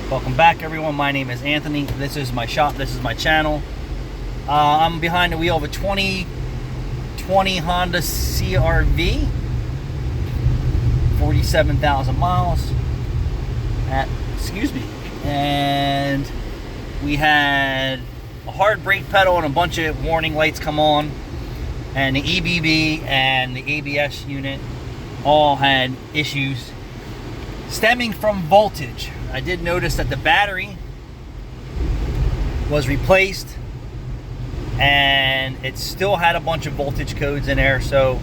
Welcome back, everyone. My name is Anthony. This is my shop. This is my channel. I'm behind the wheel of a 2020 Honda CR-V, 47,000 miles. And we had a hard brake pedal and a bunch of warning lights come on, and the EBB and the ABS unit all had issues stemming from voltage. I did notice that the battery was replaced and it still had a bunch of voltage codes in there, so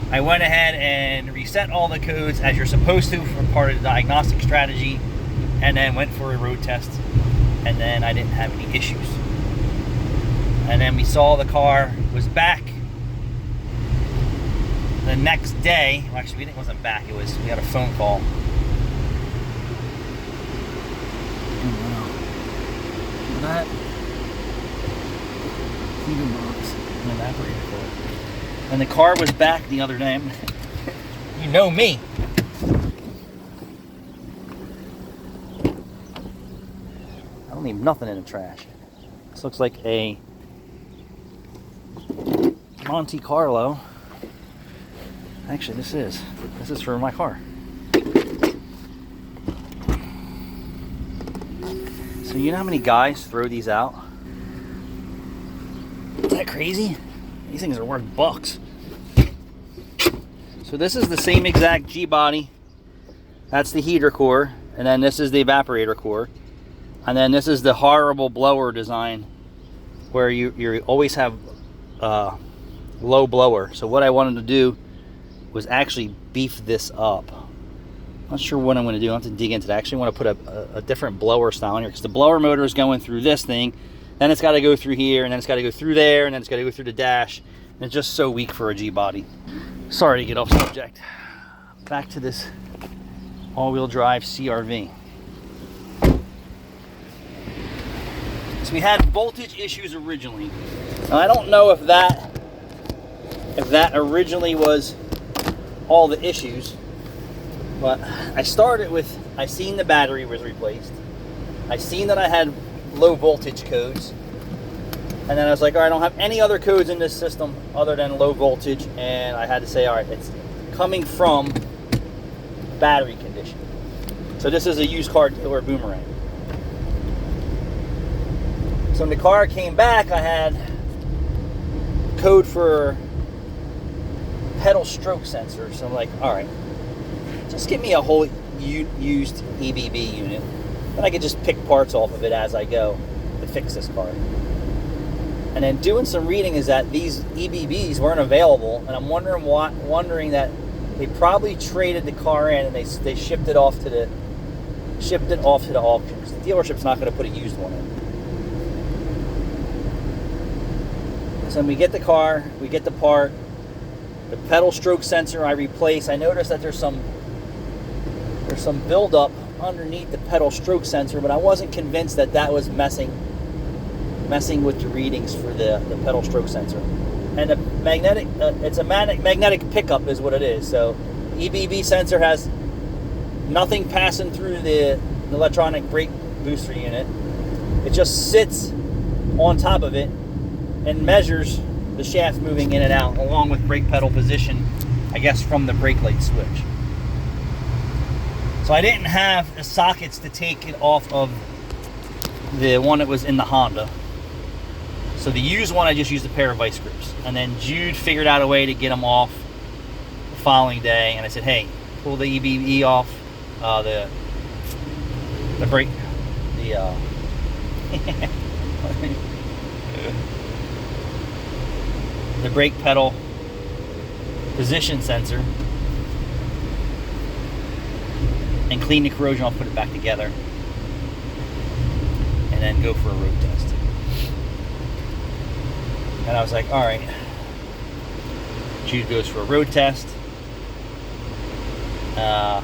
I went ahead and reset all the codes as you're supposed to for part of the diagnostic strategy, and then went for a road test, and then I didn't have any issues. And then we saw the car was back the next day. Well, actually, it wasn't back, we had a phone call. That heater box and evaporator coil. And the car was back the other day. You know me. I don't leave nothing in the trash. This looks like a Monte Carlo. Actually, this is for my car. So you know how many guys throw these out? Is that crazy? These things are worth bucks. So this is the same exact G-body. That's the heater core. And then this is the evaporator core. And then this is the horrible blower design where you always have low blower. So what I wanted to do was actually beef this up. Not sure what I'm going to do. I have to dig into that. I actually want to put a different blower style in here, because the blower motor is going through this thing, then it's got to go through here, and then it's got to go through there, and then it's got to go through the dash, and it's just so weak for a G-body. Sorry to get off subject. Back to this all-wheel drive CR-V. So we had voltage issues originally. Now I don't know if that originally was all the issues. But I started with, I seen the battery was replaced. I seen that I had low voltage codes. And then I was like, all right, I don't have any other codes in this system other than low voltage. And I had to say, all right, it's coming from battery condition. So this is a used car dealer boomerang. So when the car came back, I had code for pedal stroke sensor. So I'm like, all right, just give me a whole used EBB unit. Then I could just pick parts off of it as I go to fix this car. And then doing some reading is that these EBBs weren't available, and I'm wondering that they probably traded the car in and they shipped it off to the auction, because the dealership's not going to put a used one in. So when we get the car, we get the part, the pedal stroke sensor I replace. I noticed that there's some buildup underneath the pedal stroke sensor, but I wasn't convinced that was messing with the readings for the pedal stroke sensor. And the magnetic, it's a magnetic pickup is what it is. So EBB sensor has nothing passing through the electronic brake booster unit. It just sits on top of it and measures the shaft moving in and out, along with brake pedal position, I guess, from the brake light switch. So I didn't have the sockets to take it off of the one that was in the Honda. So the used one, I just used a pair of vice grips. And then Jude figured out a way to get them off the following day. And I said, hey, pull the EBB off, the brake, the brake pedal position sensor, and clean the corrosion off, put it back together, and then go for a road test. And I was like, all right. Jude goes for a road test. And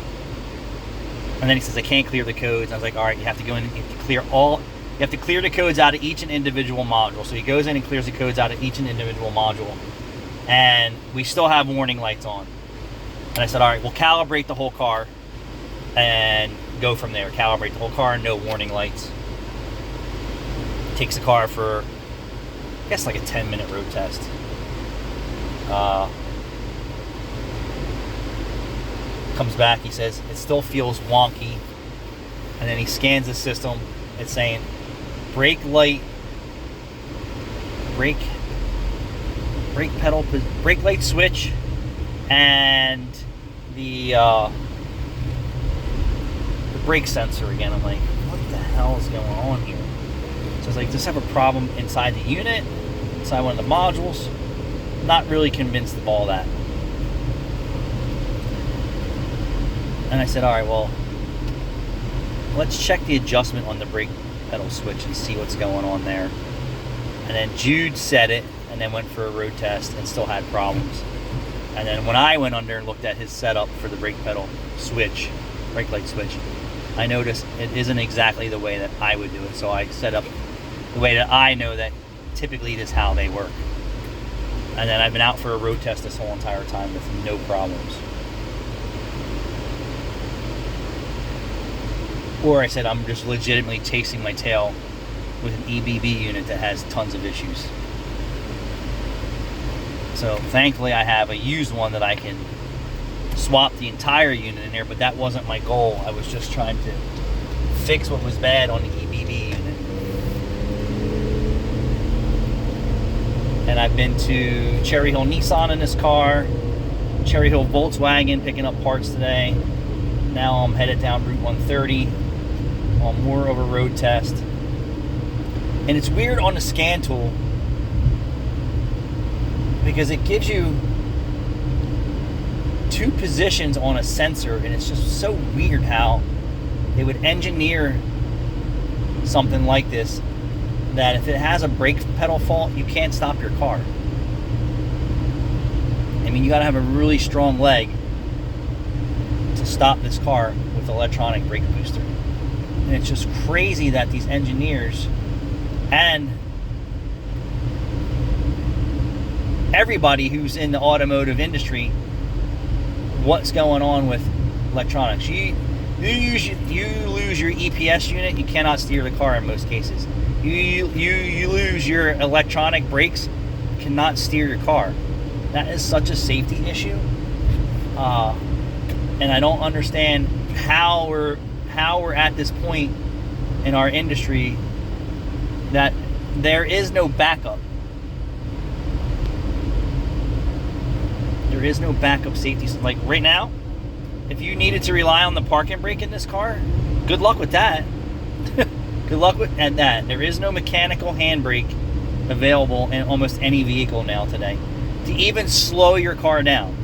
then he says, I can't clear the codes. And I was like, all right, you have to go in and you have to clear the codes out of each and individual module. So he goes in and clears the codes out of each and individual module. And we still have warning lights on. And I said, all right, we'll calibrate the whole car and go from there. Calibrate the whole car, no warning lights. Takes the car for, I guess, like a 10-minute road test. Comes back, he says it still feels wonky, and then he scans the system. It's saying brake light switch, and the brake sensor again. I'm like, what the hell is going on here? So it's like, does this have a problem inside the unit, inside one of the modules? Not really convinced of all that. And I said, all right, well, let's check the adjustment on the brake pedal switch and see what's going on there. And then Jude set it and then went for a road test and still had problems. And then when I went under and looked at his setup for the brake pedal switch, brake light switch, I noticed it isn't exactly the way that I would do it. So I set up the way that I know that typically it is how they work. And then I've been out for a road test this whole entire time with no problems. Or I said, I'm just legitimately chasing my tail with an EBB unit that has tons of issues. So thankfully I have a used one that I can swap the entire unit in there, but that wasn't my goal. I was just trying to fix what was bad on the EBB unit. And I've been to Cherry Hill Nissan in this car, Cherry Hill Volkswagen picking up parts today. Now I'm headed down Route 130 on more of a road test. And it's weird on the scan tool because it gives you two positions on a sensor, and it's just so weird how they would engineer something like this, that if it has a brake pedal fault, you can't stop your car. I mean, you gotta have a really strong leg to stop this car with electronic brake booster. And it's just crazy that these engineers and everybody who's in the automotive industry, what's going on with electronics. You lose your EPS unit, you cannot steer the car in most cases. You lose your electronic brakes, you cannot steer your car. That is such a safety issue. And I don't understand how we're at this point in our industry that there is no backup. There is no backup safety. Like right now, if you needed to rely on the parking brake in this car, good luck with that. Good luck with that. There is no mechanical handbrake available in almost any vehicle now today to even slow your car down.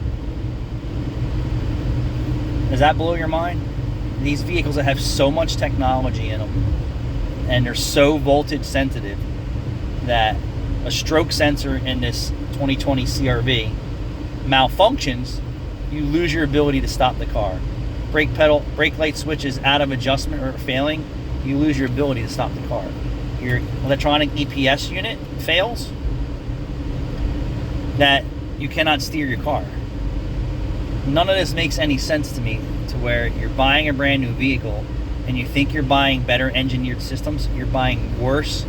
Does that blow your mind? These vehicles that have so much technology in them, and they're so voltage sensitive, that a stroke sensor in this 2020 CRV malfunctions, you lose your ability to stop the car. Brake light switch is out of adjustment or failing, you lose your ability to stop the car. Your electronic EPS unit fails, that you cannot steer your car. None of this makes any sense to me, to where you're buying a brand new vehicle and you think you're buying better engineered systems. You're buying worse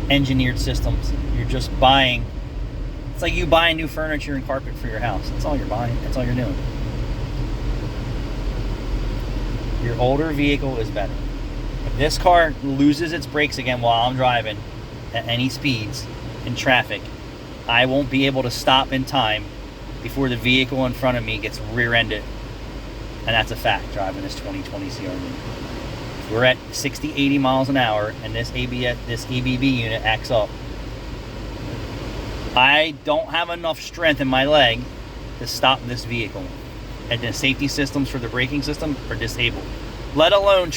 engineered systems. You're just buying, it's like you buying new furniture and carpet for your house. That's all you're buying. That's all you're doing. Your older vehicle is better. If this car loses its brakes again while I'm driving at any speeds in traffic, I won't be able to stop in time before the vehicle in front of me gets rear-ended. And that's a fact, driving this 2020 CRV. If we're at 60, 80 miles an hour and this EBB unit acts up, I don't have enough strength in my leg to stop this vehicle. And the safety systems for the braking system are disabled. Let alone